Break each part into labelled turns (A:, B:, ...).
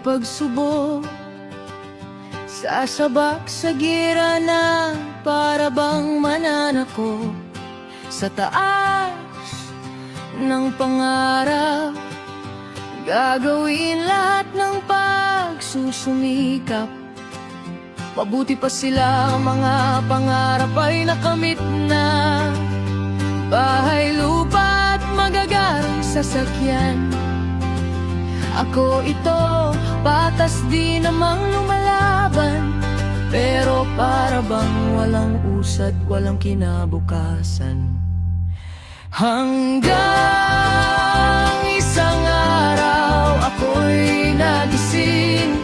A: pagsubok, sasabak sa gira na para bang mananako sa taas ng pangarap. Gagawin lahat ng pagsusumikap. Mabuti pa sila, ang mga pangarap ay nakamit na. Bahay, lupa at magagarang sasakyan. Ako ito, patas di namang lumalaban, pero para bang walang usad, walang kinabukasan. Hanggang isang araw ako'y nagising,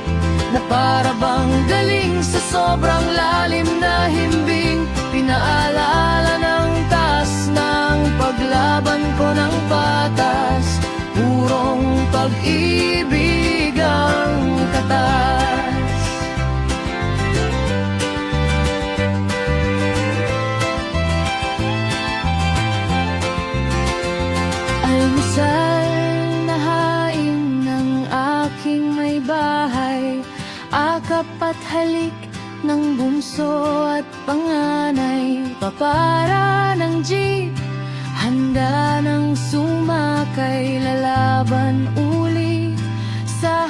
A: na para bang galing sa sobrang lalim na himbing. Pinaalala ng taas ng paglaban ko ng patas, purong pag-ibig ang katas. Almusal na hain ng aking may bahay, akap at halik ng bunso at panganay. Papara ng jeep, handa ng sumakay, lalaban uli sa